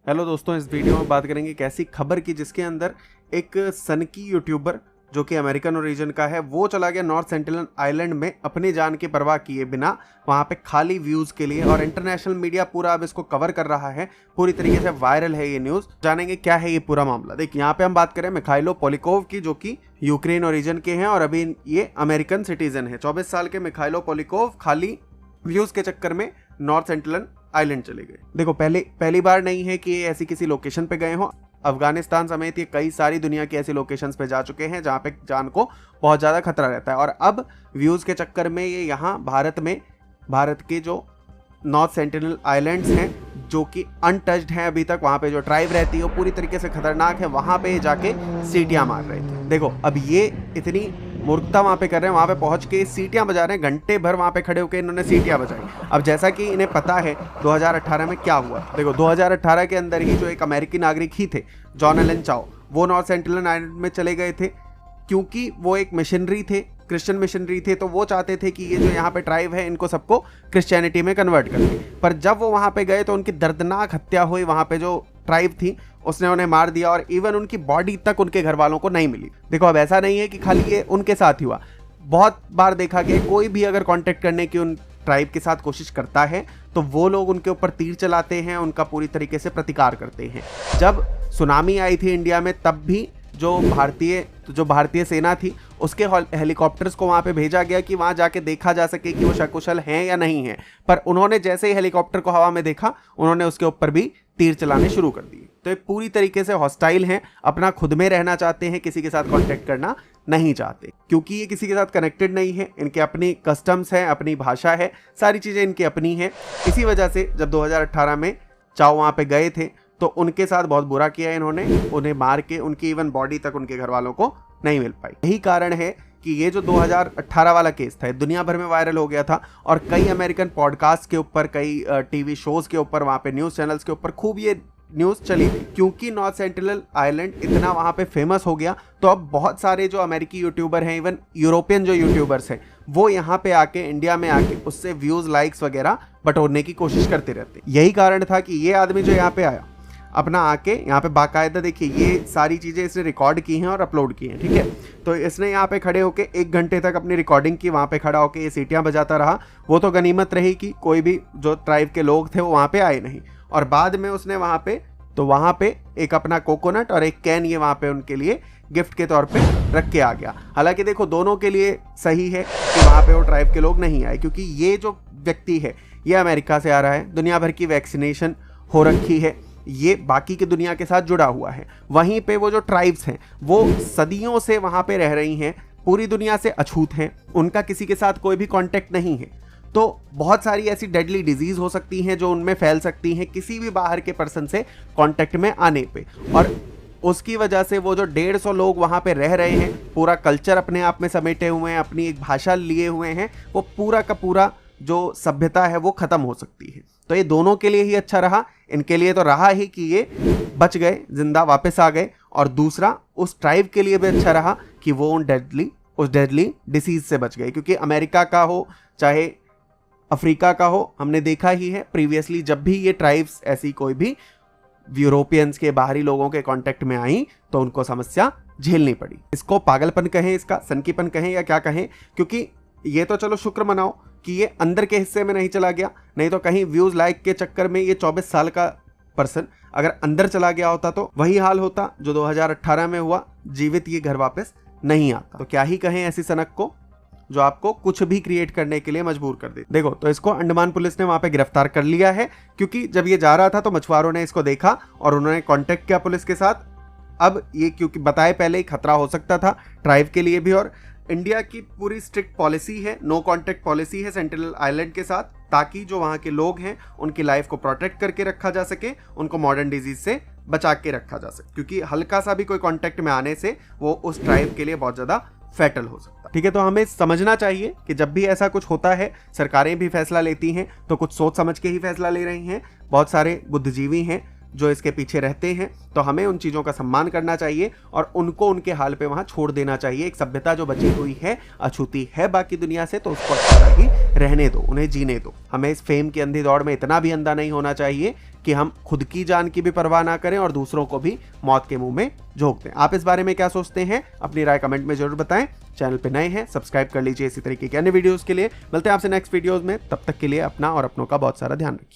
Hello दोस्तों, इस video में बात करेंगे एक ऐसी खबर की जिसके अंदर एक सनकी यूट्यूबर जो कि अमेरिकन ओरिजिन का है वो चला गया नॉर्थ सेंटिनल आइलैंड में अपनी जान की परवाह किए बिना, वहां पे खाली व्यूज के लिए। और इंटरनेशनल मीडिया पूरा अब इसको कवर कर रहा है, पूरी तरीके से वायरल है ये न्यूज। जानेंगे क्या है ये पूरा मामला। देखिए, यहाँ पे हम बात करें मिखाइलो पोलिकोव की, जो कि यूक्रेन ओरिजिन के हैं और अभी ये अमेरिकन सिटीजन है। 24 साल के मिखाइलो पोलिकोव खाली व्यूज के चक्कर में नॉर्थ सेंटिनल आइलैंड चले गए। देखो, पहली बार नहीं है कि ये ऐसी किसी लोकेशन पे गए हो। अफगानिस्तान समेत ये कई सारी दुनिया की ऐसी लोकेशंस पे जा चुके हैं जहाँ पे जान को बहुत ज़्यादा खतरा रहता है। और अब व्यूज़ के चक्कर में ये यहाँ भारत के जो नॉर्थ सेंटिनल आइलैंड्स हैं जो कि अनटच्ड हैं अभी तक, वहाँ पे जो ट्राइब रहती है वो पूरी तरीके से खतरनाक है, वहाँ पे जाके सीटियाँ मार रहे थे। देखो, अब ये इतनी मूर्खता वहाँ पे कर रहे हैं, वहाँ पे पहुँच के सीटियाँ बजा रहे हैं, घंटे भर वहाँ पे खड़े होकर इन्होंने सीटियाँ बजाई। अब जैसा कि इन्हें पता है 2018 में क्या हुआ। देखो, 2018 के अंदर ही जो एक अमेरिकी नागरिक ही थे, जॉन एलन चाओ, वो नॉर्थ सेंटिनल आइलैंड में चले गए थे क्योंकि वो एक मिशनरी थे, क्रिश्चियन मिशनरी थे। तो वो चाहते थे कि ये जो यहाँ पे ट्राइब है इनको सबको क्रिश्चियनिटी में कन्वर्ट कर दें। पर जब वो वहाँ पे गए तो उनकी दर्दनाक हत्या हुई। वहाँ पे जो ट्राइब थी उसने उन्हें मार दिया और इवन उनकी बॉडी तक उनके घर वालों को नहीं मिली। देखो, अब ऐसा नहीं है कि खाली ये उनके साथ ही हुआ, बहुत बार देखा गया कोई भी अगर कांटेक्ट करने की उन ट्राइब के साथ कोशिश करता है तो वो लोग उनके ऊपर तीर चलाते हैं, उनका पूरी तरीके से प्रतिकार करते हैं। जब सुनामी आई थी इंडिया में तब भी जो भारतीय सेना थी उसके हेलीकॉप्टर्स को वहाँ पे भेजा गया कि वहाँ जाके देखा जा सके कि वो सकुशल हैं या नहीं हैं। पर उन्होंने जैसे ही हेलीकॉप्टर को हवा में देखा, उन्होंने उसके ऊपर भी तीर चलाने शुरू कर दिए। तो ये पूरी तरीके से हॉस्टाइल हैं, अपना खुद में रहना चाहते हैं, किसी के साथ कांटेक्ट करना नहीं चाहते क्योंकि ये किसी के साथ कनेक्टेड नहीं है। इनके अपनी कस्टम्स हैं, अपनी भाषा है, सारी चीज़ें इनकी अपनी हैं। इसी वजह से जब 2018 में चाओ वहाँ पे गए थे तो उनके साथ बहुत बुरा किया इन्होंने, उन्हें मार के उनकी इवन बॉडी तक उनके घर वालों को नहीं मिल पाई। यही कारण है कि ये जो 2018 वाला केस था दुनिया भर में वायरल हो गया था और कई अमेरिकन पॉडकास्ट के ऊपर, कई टीवी शोज़ के ऊपर, वहाँ पे न्यूज़ चैनल्स के ऊपर खूब ये न्यूज़ चली थी। क्योंकि नॉर्थ सेंटिनल आइलैंड इतना वहाँ पे फेमस हो गया तो अब बहुत सारे जो अमेरिकी यूट्यूबर हैं, इवन यूरोपियन जो यूट्यूबर्स हैं, वो यहाँ पे आके, इंडिया में आके उससे व्यूज़, लाइक्स वगैरह बटोरने की कोशिश करते रहते। यही कारण था कि ये आदमी जो यहाँ पे आया, अपना आके यहाँ पे बाकायदा, देखिए ये सारी चीज़ें इसने रिकॉर्ड की हैं और अपलोड की हैं, ठीक है। तो इसने यहाँ पे खड़े होके 1 घंटे तक अपनी रिकॉर्डिंग की, वहाँ पे खड़ा होके ये सीटियाँ बजाता रहा। वो तो गनीमत रही कि कोई भी जो ट्राइब के लोग थे वो वहाँ पे आए नहीं। और बाद में उसने वहाँ पे एक अपना कोकोनट और एक कैन ये वहाँ पे उनके लिए गिफ्ट के तौर पे रख के आ गया। हालांकि देखो, दोनों के लिए सही है कि वहाँ पे वो ट्राइब के लोग नहीं आए क्योंकि ये जो व्यक्ति है ये अमेरिका से आ रहा है, दुनिया भर की वैक्सीनेशन हो रखी है, ये बाकी की दुनिया के साथ जुड़ा हुआ है। वहीं पे वो जो ट्राइब्स हैं वो सदियों से वहाँ पे रह रही हैं, पूरी दुनिया से अछूत हैं, उनका किसी के साथ कोई भी कांटेक्ट नहीं है। तो बहुत सारी ऐसी डेडली डिजीज़ हो सकती हैं जो उनमें फैल सकती हैं किसी भी बाहर के पर्सन से कांटेक्ट में आने पे। और उसकी वजह से वो जो 150 लोग वहाँ पे रह रहे हैं, पूरा कल्चर अपने आप में समेटे हुए हैं, अपनी एक भाषा लिए हुए हैं, वो पूरा का पूरा जो सभ्यता है वो ख़त्म हो सकती है। तो ये दोनों के लिए ही अच्छा रहा, इनके लिए तो रहा ही कि ये बच गए, जिंदा वापस आ गए। और दूसरा, उस ट्राइब के लिए भी अच्छा रहा कि वो उस डेडली डिसीज़ से बच गए। क्योंकि अमेरिका का हो चाहे अफ्रीका का हो, हमने देखा ही है प्रीवियसली, जब भी ये ट्राइब्स ऐसी कोई भी यूरोपियंस के, बाहरी लोगों के कांटेक्ट में आई तो उनको समस्या झेलनी पड़ी। इसको पागलपन कहें, इसका सनकीपन कहें या क्या कहें, क्योंकि ये तो चलो शुक्र मनाओ कि ये अंदर के हिस्से में नहीं चला गया, नहीं तो कहीं व्यूज़, लाइक के चक्कर में ये 24 साल का पर्सन अगर अंदर चला गया होता तो वही हाल होता जो 2018 में हुआ, जीवित ये घर वापस नहीं आता। तो क्या ही कहें ऐसी सनक को जो आपको कुछ भी क्रिएट करने के लिए मजबूर कर दे। देखो, तो इसको अंडमान पुलिस ने वहां पे गिरफ्तार कर लिया है क्योंकि जब ये जा रहा था तो मछुआरों ने इसको देखा और उन्होंने कांटेक्ट किया पुलिस के साथ। अब ये क्योंकि बताए पहले ही खतरा हो सकता था ट्राइब के लिए भी, और इंडिया की पूरी स्ट्रिक्ट पॉलिसी है, नो कांटेक्ट पॉलिसी है सेंटिनल आइलैंड के साथ, ताकि जो वहाँ के लोग हैं उनकी लाइफ को प्रोटेक्ट करके रखा जा सके, उनको मॉडर्न डिजीज से बचा के रखा जा सके। क्योंकि हल्का सा भी कोई कांटेक्ट में आने से वो उस ट्राइब के लिए बहुत ज़्यादा फैटल हो सकता है, ठीक है। तो हमें समझना चाहिए कि जब भी ऐसा कुछ होता है, सरकारें भी फैसला लेती हैं तो कुछ सोच समझ के ही फैसला ले रही हैं। बहुत सारे बुद्धिजीवी हैं जो इसके पीछे रहते हैं, तो हमें उन चीज़ों का सम्मान करना चाहिए और उनको उनके हाल पे वहाँ छोड़ देना चाहिए। एक सभ्यता जो बची हुई है, अछूती है बाकी दुनिया से, तो उसको अच्छा ही रहने दो, उन्हें जीने दो। हमें इस फेम की अंधी दौड़ में इतना भी अंधा नहीं होना चाहिए कि हम खुद की जान की भी परवाह ना करें और दूसरों को भी मौत के मुंह में झोंक दें। आप इस बारे में क्या सोचते हैं? अपनी राय कमेंट में जरूर बताएं। चैनल पे नए हैं, सब्सक्राइब कर लीजिए इसी तरीके के अन्य वीडियोस के लिए। मिलते हैं आपसे नेक्स्ट वीडियोस में, तब तक के लिए अपना और अपनों का बहुत सारा ध्यान रखिए।